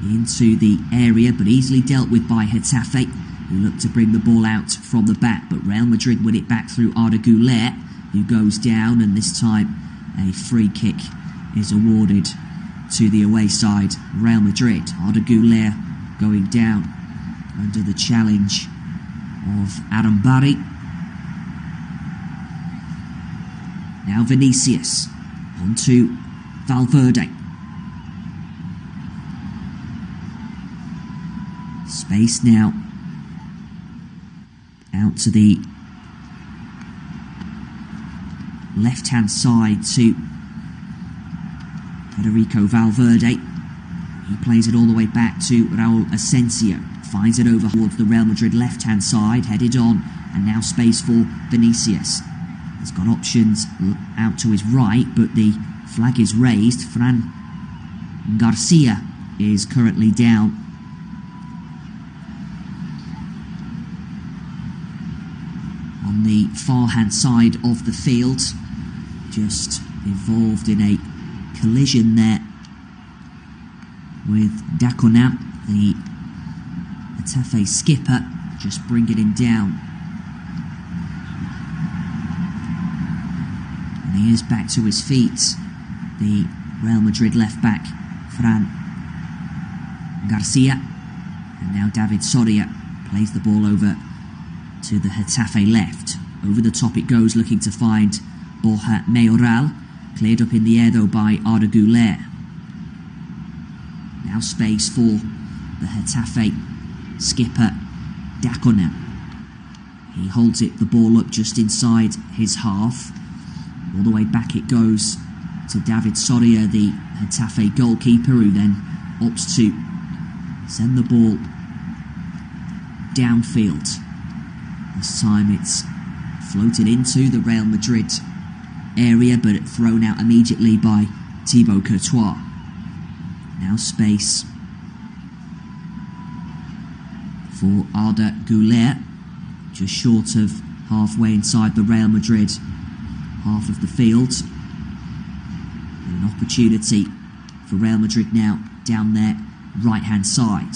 into the area, but easily dealt with by Getafe, who looked to bring the ball out from the back. But Real Madrid win it back through Arda Güler, who goes down, and this time a free kick is awarded to the away side, Real Madrid. Arda Güler going down under the challenge of Arambari. Now Vinicius onto Valverde. Space now out to the left-hand side to Federico Valverde. He plays it all the way back to Raúl Asensio. finds it over towards the Real Madrid left-hand side, headed on, and now space for Vinicius. He's got options out to his right, but the flag is raised. Fran Garcia is currently down. On the far-hand side of the field, just involved in a collision there with Daconam, the Getafe skipper, just bringing him down. And he is back to his feet, the Real Madrid left-back, Fran Garcia. And now David Soria plays the ball over to the Getafe left. Over the top it goes, looking to find Borja Mayoral. Cleared up in the air though by Arda Güler. Now space for the Getafe skipper Daconam. He holds it, the ball up just inside his half. All the way back it goes to David Soria, the Getafe goalkeeper, who then opts to send the ball downfield. This time it's floated into the Real Madrid area, but thrown out immediately by Thibaut Courtois. Now space for Arda Güler, just short of halfway inside the Real Madrid half of the field. And an opportunity for Real Madrid now down their right hand side.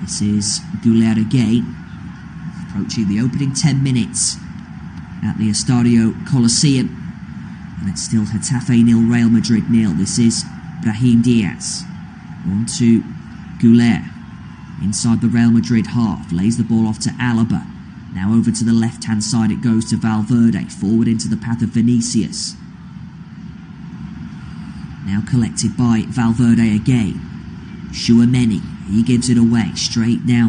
This is Güler again, approaching the opening 10 minutes at the Estadio Coliseum, and it's still Getafe 0, Real Madrid 0. This is Brahim Diaz on to Güler inside the Real Madrid half, lays the ball off to Alaba. Now over to the left hand side it goes to Valverde, forward into the path of Vinicius. Now collected by Valverde again. Tchouaméni, he gives it away straight now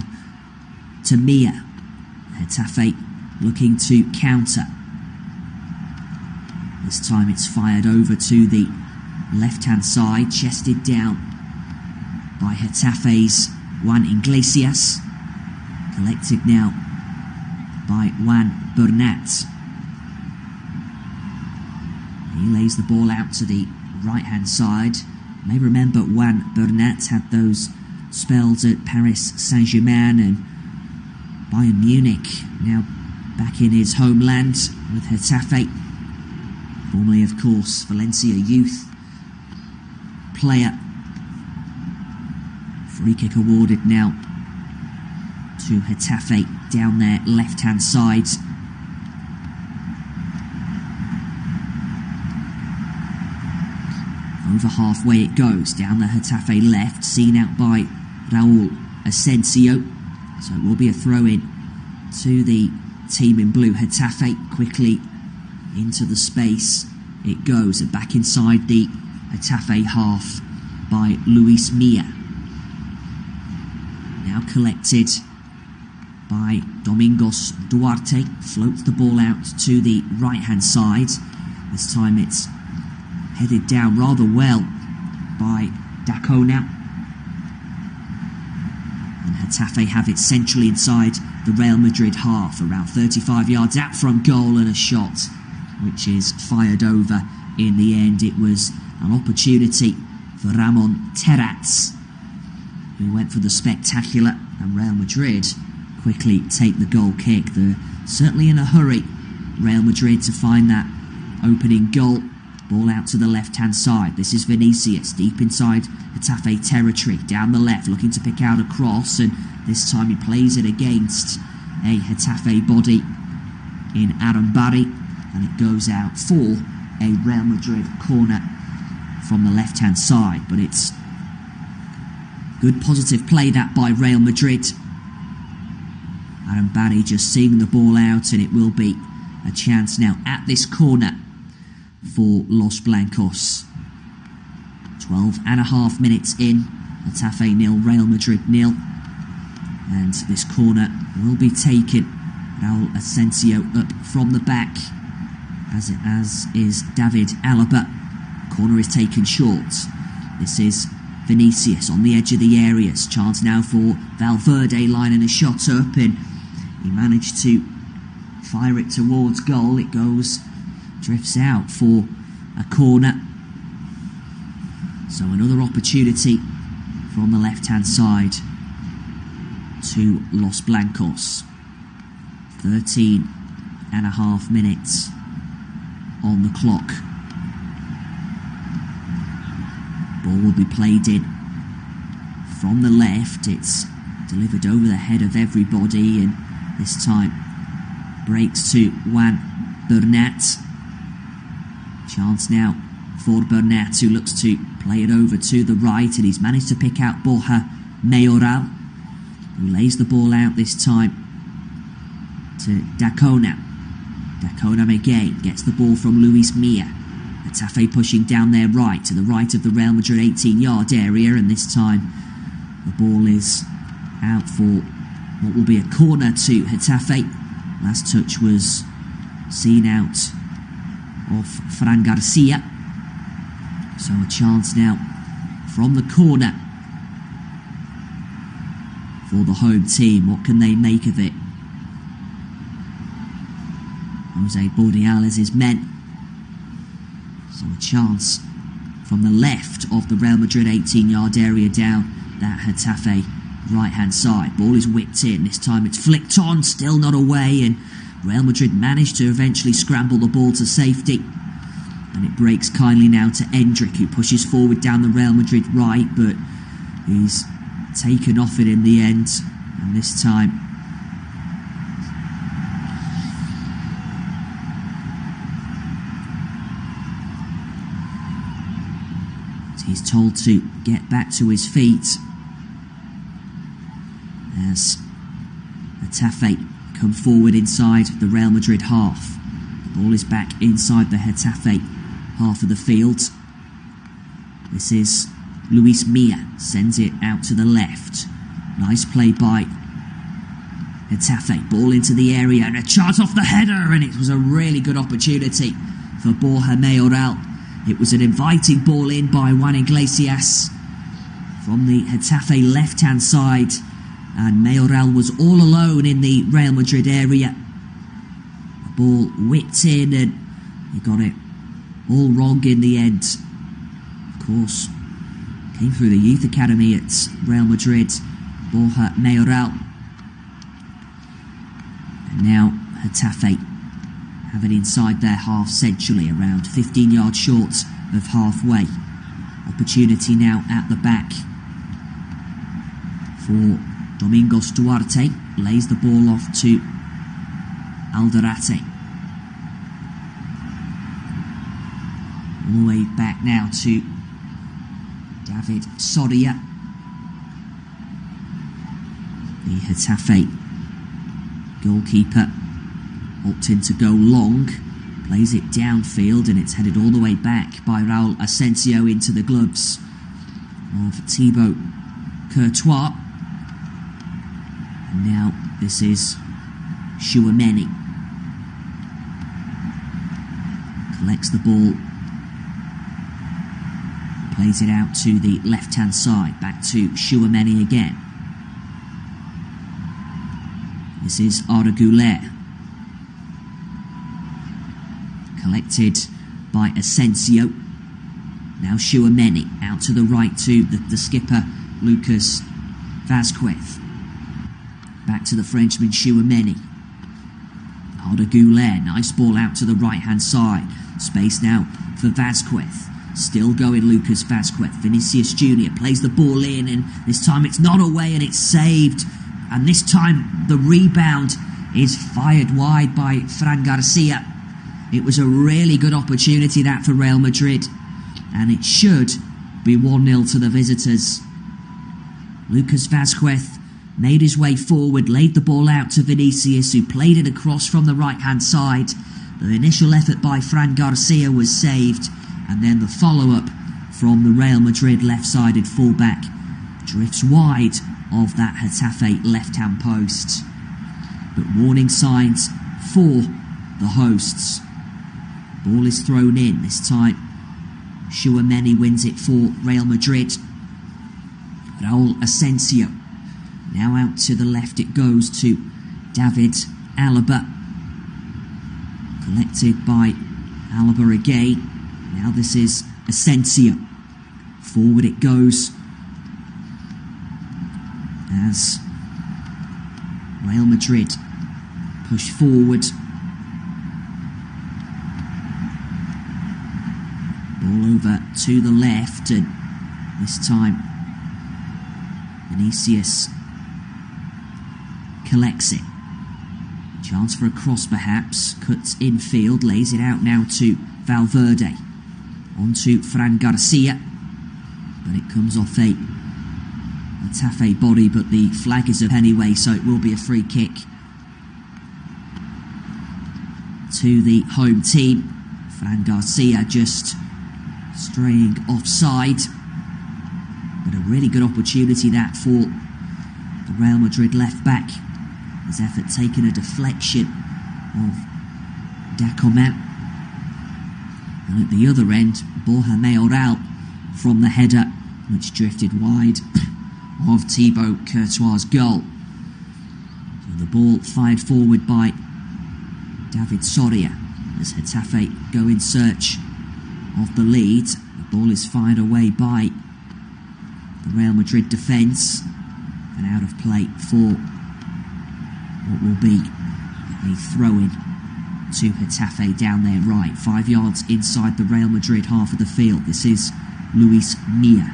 to Mia. Getafe looking to counter. This time it's fired over to the left-hand side, chested down by Getafe's Juan Iglesias. Collected now by Juan Bernat. He lays the ball out to the right-hand side. You may remember Juan Bernat had those spells at Paris Saint-Germain and Bayern Munich. Now back in his homeland with Getafe. Formerly, of course, Valencia youth player. Free kick awarded now to Getafe down their left-hand side. Over halfway it goes, down the Getafe left, seen out by Raúl Asensio. So it will be a throw-in to the team in blue. Getafe quickly into the space it goes, and back inside the Getafe half by Luis Mia. Now collected by Domingos Duarte, floats the ball out to the right-hand side. This time it's headed down rather well by Dacona. And Getafe have it centrally inside the Real Madrid half, around 35 yards out from goal, and a shot which is fired over. In the end it was an opportunity for Ramon Terrats, who went for the spectacular, and Real Madrid quickly take the goal kick. They're certainly in a hurry, Real Madrid, to find that opening goal. Ball out to the left-hand side. This is Vinicius, deep inside Getafe territory, down the left, looking to pick out a cross, and this time he plays it against a Getafe body in Aaron Barry, and it goes out for a Real Madrid corner from the left-hand side. But it's good positive play that by Real Madrid. Aaron Barry just seeing the ball out, and it will be a chance now at this corner for Los Blancos. 12.5 minutes in, Getafe 0, Real Madrid 0, and this corner will be taken. Raúl Asensio up from the back, as is David Alaba. Corner is taken short. This is Vinicius on the edge of the areas. Chance now for Valverde, lining a shot up, and he managed to fire it towards goal. It drifts out for a corner. So another opportunity from the left-hand side to Los Blancos. 13 and a half minutes on the clock. Ball will be played in from the left. It's delivered over the head of everybody, and this time breaks to Juan Bernat. Chance now for Bernat, who looks to play it over to the right, and he's managed to pick out Borja Mayoral, who lays the ball out this time to Dacona. Dacona again gets the ball from Luis Mia. Getafe pushing down their right, to the right of the Real Madrid 18-yard area, and this time the ball is out for what will be a corner to Getafe. Last touch was seen out of Fran Garcia. So a chance now from the corner for the home team. What can they make of it? Jose Bordiales' men. So a chance from the left of the Real Madrid 18-yard area down that Getafe right-hand side. Ball is whipped in. This time it's flicked on, still not away, and Real Madrid managed to eventually scramble the ball to safety. And it breaks kindly now to Endrick, who pushes forward down the Real Madrid right, but he's taken off it in the end. And this time he's told to get back to his feet as Getafe come forward inside the Real Madrid half. The ball is back inside the Getafe half of the field. This is Luis Mia, sends it out to the left. Nice play by Getafe. Ball into the area and a chance off the header, and it was a really good opportunity for Borja Mayoral. It was an inviting ball in by Juan Iglesias from the Getafe left-hand side, and Mayoral was all alone in the Real Madrid area. The ball whipped in, and he got it all wrong in the end. Of course, came through the youth academy at Real Madrid, Borja Mayoral. And now Getafe have it inside their half centrally, around 15 yards short of halfway. Opportunity now at the back for Domingos Duarte. Lays the ball off to Alderate. All the way back now to David Soria. The Getafe goalkeeper opting to go long, plays it downfield, and it's headed all the way back by Raul Asensio into the gloves of Thibaut Courtois. And now this is Chouameni. Collects the ball, plays it out to the left-hand side, back to Chouameni again. This is Arda Güler. Collected by Asensio. Now Chouameni out to the right to the skipper Lucas Vazquez. Back to the Frenchman Chouameni. Arda Güler, nice ball out to the right hand side. Space now for Vazquez. Still going Lucas Vazquez. Vinicius Jr. plays the ball in, and this time it's not away and it's saved. And this time the rebound is fired wide by Fran Garcia. It was a really good opportunity that for Real Madrid, and it should be 1-0 to the visitors. Lucas Vazquez made his way forward, laid the ball out to Vinicius, who played it across from the right-hand side. The initial effort by Fran Garcia was saved, and then the follow-up from the Real Madrid left-sided fullback drifts wide of that Getafe left-hand post. But warning signs for the hosts. Ball is thrown in. This time Chouameni wins it for Real Madrid. Raul Asensio. Now out to the left it goes to David Alaba. Collected by Alaba again. Now this is Asensio. Forward it goes as Real Madrid push forward. Ball over to the left, and this time Vinicius collects it. Chance for a cross perhaps. Cuts infield, lays it out now to Valverde. On to Fran Garcia. But it comes off a Getafe body, but the flag is up anyway, so it will be a free kick to the home team. Fran Garcia just straying offside. But a really good opportunity that for the Real Madrid left back. His effort taking a deflection of Dacoman. And at the other end, Borja Mayoral from the header, which drifted wide of Thibaut Courtois' goal. So the ball fired forward by David Soria as Getafe go in search of the lead. The ball is fired away by the Real Madrid defence and out of play for what will be a throw-in to Getafe down their right, 5 yards inside the Real Madrid half of the field. This is Luis Milla.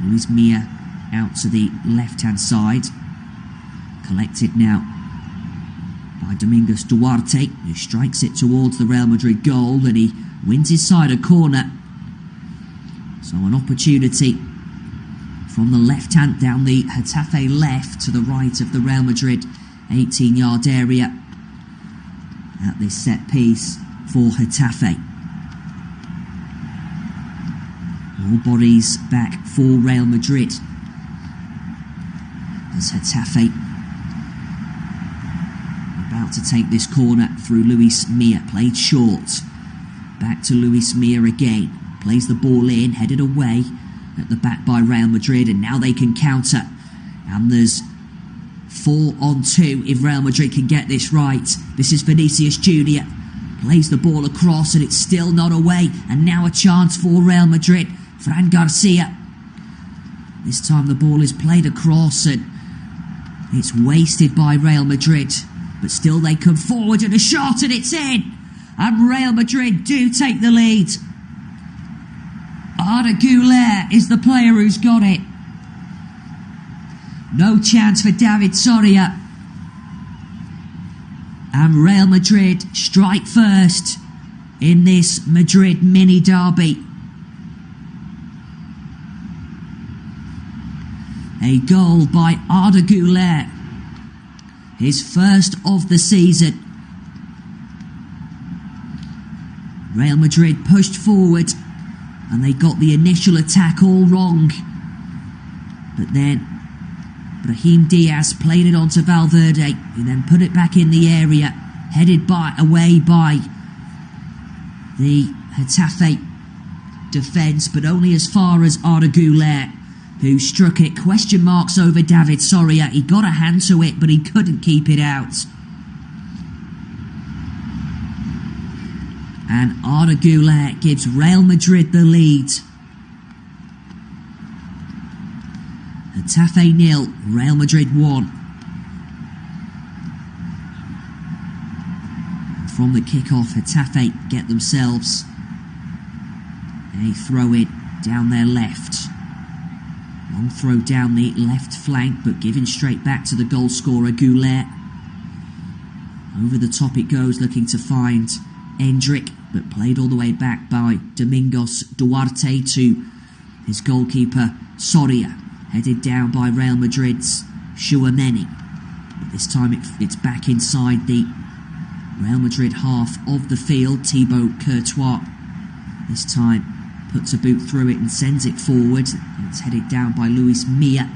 Luis Milla out to the left-hand side. Collected now by Domingos Duarte, who strikes it towards the Real Madrid goal, and he wins his side a corner. So an opportunity from the left hand down the Getafe left to the right of the Real Madrid 18-yard area at this set piece for Getafe. More bodies back for Real Madrid as Getafe about to take this corner through Luis Milla. Played short. Back to Luis Milla again. Plays the ball in, headed away at the back by Real Madrid, and now they can counter. And there's 4-on-2 if Real Madrid can get this right. This is Vinicius Junior. Plays the ball across and it's still not away. And now a chance for Real Madrid. Fran Garcia. This time the ball is played across and it's wasted by Real Madrid. But still they come forward and a shot and it's in. And Real Madrid do take the lead. Arda Güler is the player who's got it. No chance for David Soria. And Real Madrid strike first in this Madrid mini derby. A goal by Arda Güler. His first of the season. Real Madrid pushed forward and they got the initial attack all wrong. But then Brahim Diaz played it onto Valverde, who then put it back in the area, headed away by the Getafe defence, but only as far as Arda Güler, who struck it. Question marks over David Soria. He got a hand to it, but he couldn't keep it out. And Arda Güler gives Real Madrid the lead. Getafe 0, Real Madrid 1. From the kickoff, Getafe get themselves a throw-in down their left. Long throw down the left flank, but given straight back to the goal scorer, Güler. Over the top it goes, looking to find Endrick, but played all the way back by Domingos Duarte to his goalkeeper, Soria. Headed down by Real Madrid's Tchouameni. But this time it's back inside the Real Madrid half of the field. Thibaut Courtois this time puts a boot through it and sends it forward. It's headed down by Luis Milla.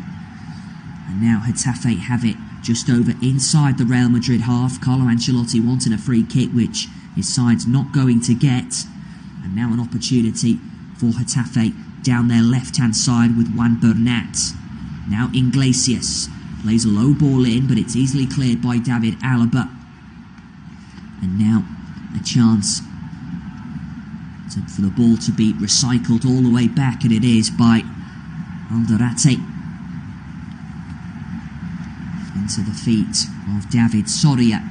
And now Getafe have it just over inside the Real Madrid half. Carlo Ancelotti wanting a free kick, which his side's not going to get. And now an opportunity for Getafe down their left-hand side with Juan Bernat. Now Iglesias plays a low ball in, but it's easily cleared by David Alaba. And now a chance for the ball to be recycled all the way back, and it is by Alderete. Into the feet of David Soria,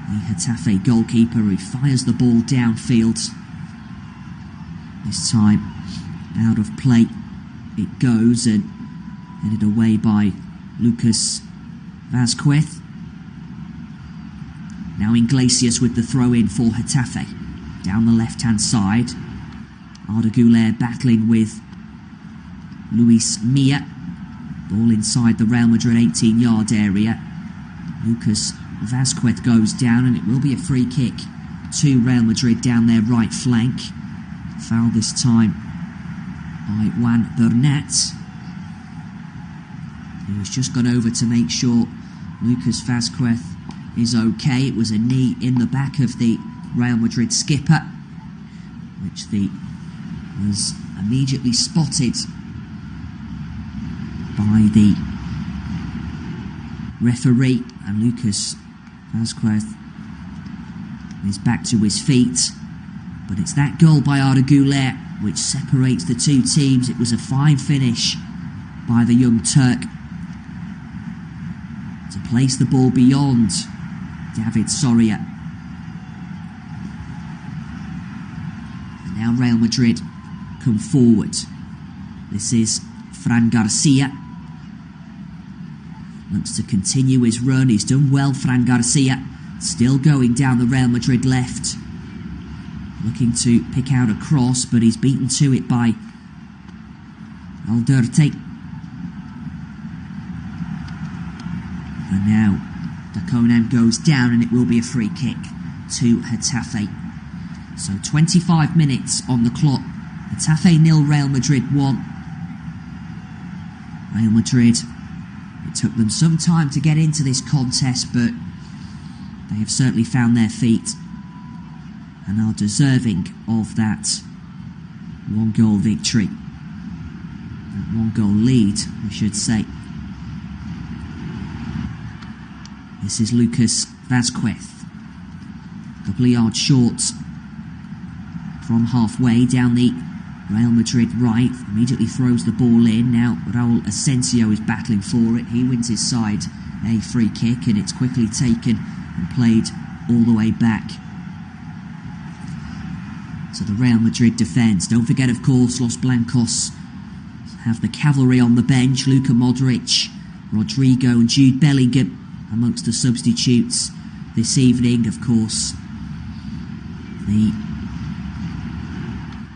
the Getafe goalkeeper, who fires the ball downfield. This time out of play it goes, and headed away by Lucas Vazquez. Now Iglesias with the throw in for Getafe. Down the left hand side, Arda Güler battling with Luis Milla. Ball inside the Real Madrid 18-yard area. Lucas Vazquez goes down, and it will be a free kick to Real Madrid down their right flank. Foul this time by Juan Bernat. He was just gone over to make sure Lucas Vazquez is okay. It was a knee in the back of the Real Madrid skipper, which was immediately spotted by the referee, and Lucas Vazquez is back to his feet. But it's that goal by Arda Güler which separates the two teams. It was a fine finish by the young Turk to place the ball beyond David Soria. And now Real Madrid come forward. This is Fran Garcia. Wants to continue his run. He's done well, Fran Garcia. Still going down the Real Madrid left. Looking to pick out a cross, but he's beaten to it by Alderete. And now Daconan goes down, and it will be a free kick to Getafe. So 25 minutes on the clock. Getafe 0, Real Madrid 1. Real Madrid, it took them some time to get into this contest, but they have certainly found their feet and are deserving of that one-goal victory. That one-goal lead, we should say. This is Lucas Vazquez. A couple of yards short from halfway down the Real Madrid right. Immediately throws the ball in. Now Raul Asensio is battling for it. He wins his side a free kick, and it's quickly taken and played all the way back to the Real Madrid defence. Don't forget, of course, Los Blancos have the cavalry on the bench. Luka Modric, Rodrigo and Jude Bellingham amongst the substitutes this evening. Of course, the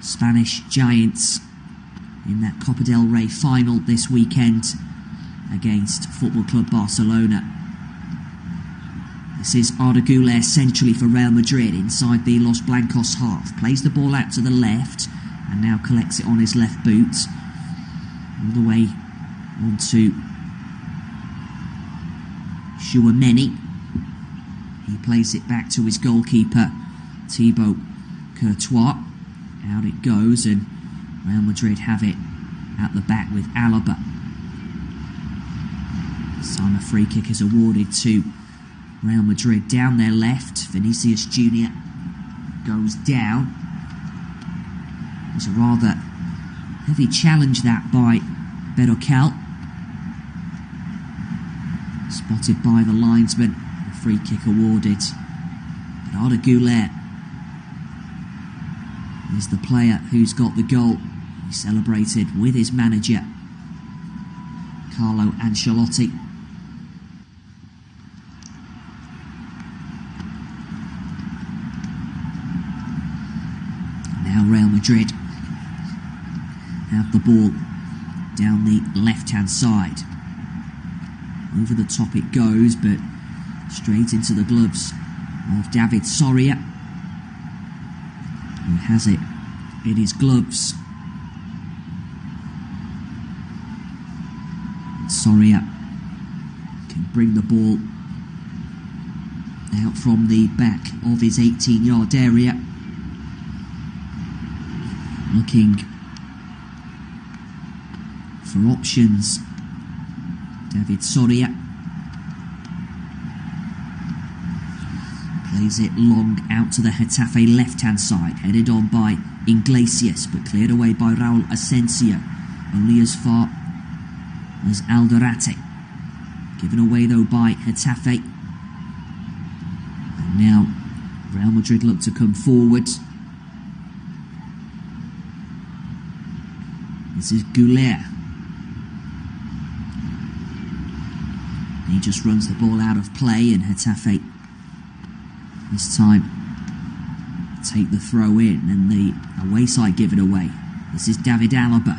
Spanish Giants in that Copa del Rey final this weekend against Football Club Barcelona. This is Arda Güler centrally for Real Madrid inside the Los Blancos half. Plays the ball out to the left and now collects it on his left boot. All the way onto Chouameni. He plays it back to his goalkeeper, Thibaut Courtois. Out it goes, and Real Madrid have it at the back with Alaba. This time a free kick is awarded to Real Madrid down their left. Vinicius Jr. goes down. It was a rather heavy challenge that by Berrocal. Spotted by the linesman. A free kick awarded. But Arda Güler is the player who's got the goal. He celebrated with his manager, Carlo Ancelotti. Now Real Madrid have the ball down the left-hand side. Over the top it goes, but straight into the gloves of David Soria, who has it in his gloves. Soria can bring the ball out from the back of his 18-yard area. Looking for options. David Soria plays it long out to the Getafe left-hand side, headed on by Iglesias, but cleared away by Raúl Asensio, only as far as Alderete. Given away though by Getafe. And now Real Madrid look to come forward. This is Goulet. He just runs the ball out of play, and Getafe this time take the throw in, and the away side give it away. This is David Alaba.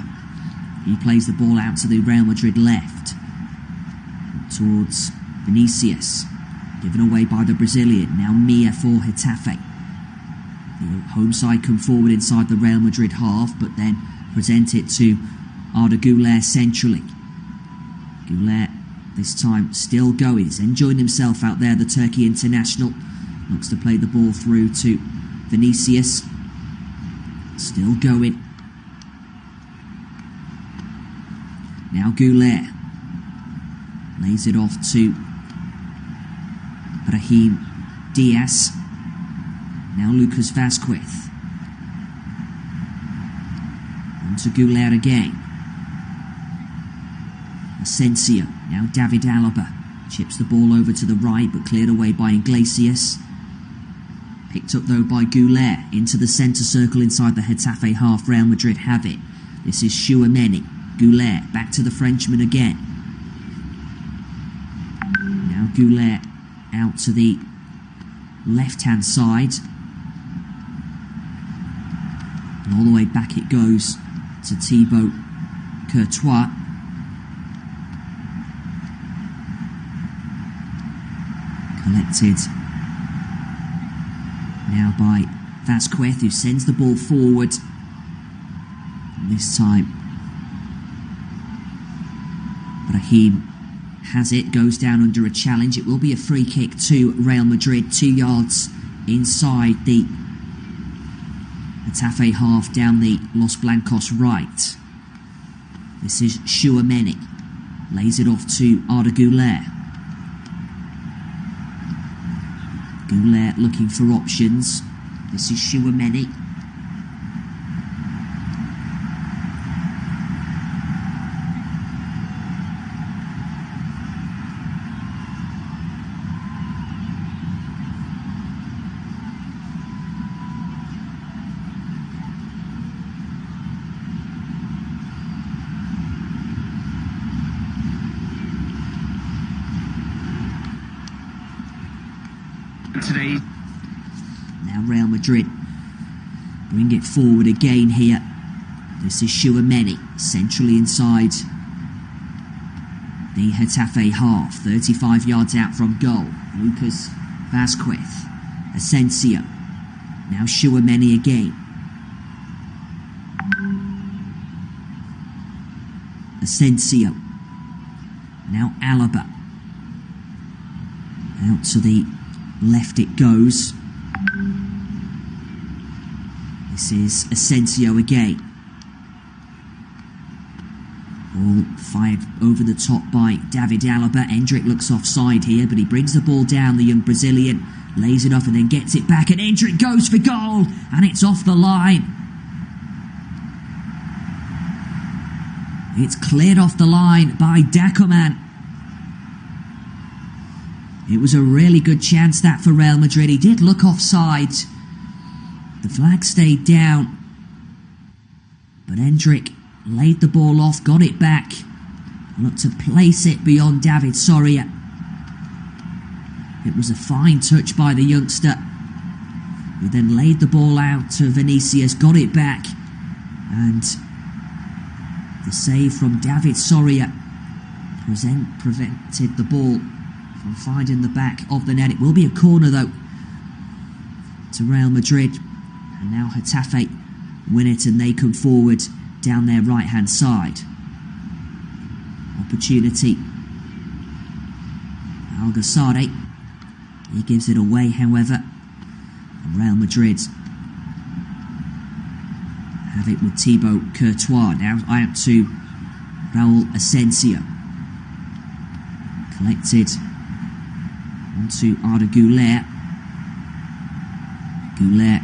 He plays the ball out to the Real Madrid left towards Vinicius, given away by the Brazilian. Now Mia for Getafe. The home side come forward inside the Real Madrid half, but then present it to Arda Güler centrally. Güler this time still going. He's enjoying himself out there, the Turkey international. Looks to play the ball through to Vinicius. Still going. Now Güler lays it off to Brahim Diaz. Now Lucas Vazquez. On to Güler again. Asensio. Now David Alaba. Chips the ball over to the right, but cleared away by Iglesias. Picked up though by Güler into the centre circle inside the Getafe half. Real Madrid have it. This is Tchouaméni. Güler back to the Frenchman again. Now Güler out to the left-hand side. And all the way back it goes to Thibaut Courtois. Collected now by Vazquez, who sends the ball forward. And this time Brahim has it, goes down under a challenge. It will be a free kick to Real Madrid, 2 yards inside the Getafe half down the Los Blancos right. This is Tchouaméni. Lays it off to Arda Güler. Güler looking for options. This is Tchouaméni. Today. Now Real Madrid bring it forward again here. This is Tchouaméni, centrally inside the Getafe half, 35 yards out from goal. Lucas Vazquez, Asensio. Now Tchouaméni again. Asensio. Now Alaba. Out to the left it goes. This is Asensio again. Ball fired over the top by David Alaba. Endrick looks offside here, but he brings the ball down, the young Brazilian. Lays it off and then gets it back, and Endrick goes for goal, and it's off the line. It's cleared off the line by Dacoman. It was a really good chance that for Real Madrid. He did look offside. The flag stayed down. But Endrick laid the ball off, got it back. Looked to place it beyond David Soria. It was a fine touch by the youngster, who then laid the ball out to Vinicius, got it back. And the save from David Soria prevented the ball from finding the back of the net. It will be a corner though to Real Madrid, and now Getafe win it and they come forward down their right hand side. Opportunity. Algasade, he gives it away however, and Real Madrid have it with Thibaut Courtois. Now out to Raul Asensio. Collected onto Arda Güler. Güler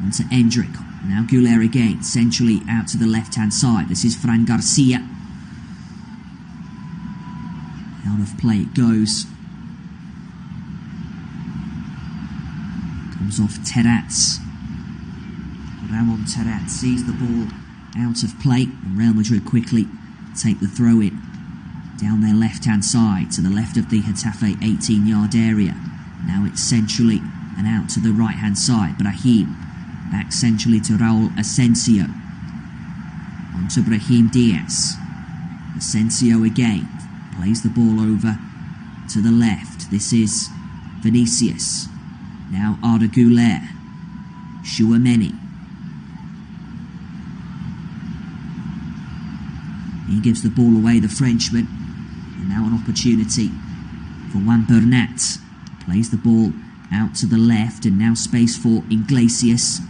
onto Endrick. Now Güler again, centrally out to the left-hand side. This is Fran Garcia. Out of play it goes. Comes off Terraz. Ramon Terraz sees the ball out of play, and Real Madrid quickly take the throw in down their left-hand side to the left of the Getafe 18-yard area. Now it's centrally and out to the right-hand side. Brahim back centrally to Raul Asensio. Onto Brahim Diaz. Asensio again plays the ball over to the left. This is Vinicius. Now Arda Güler. Tchouaméni. He gives the ball away, the Frenchman. And now an opportunity for Juan Bernat. Plays the ball out to the left, and now space for Iglesias.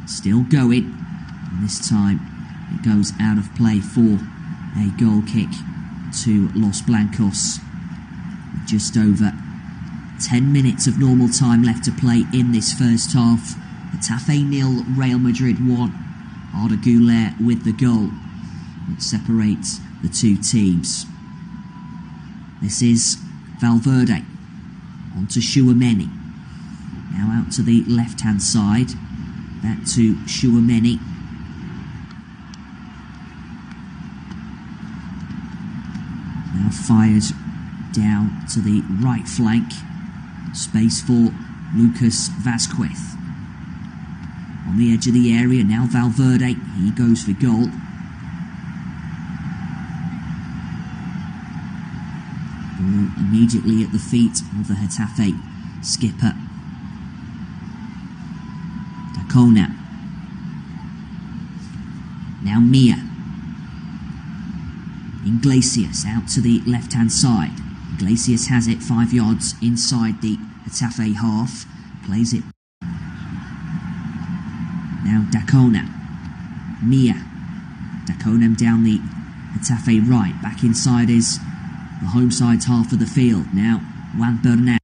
Still going. And this time it goes out of play for a goal kick to Los Blancos. Just over 10 minutes of normal time left to play in this first half. Getafe 0, Real Madrid 1. Arda Güler with the goal, which separates the two teams. This is Valverde onto Tchouaméni. Now out to the left-hand side. Back to Tchouaméni. Now fired down to the right flank. Space for Lucas Vazquez. On the edge of the area, now Valverde. He goes for goal. Ball immediately at the feet of the Getafe skipper. Dacona. Now Mia. Iglesias out to the left-hand side. Iglesias has it 5 yards inside the Getafe half. Plays it. Now Dacona. Mia. Dacona down the Getafe right. Back inside is the home side's half of the field. Now Juan Bernat.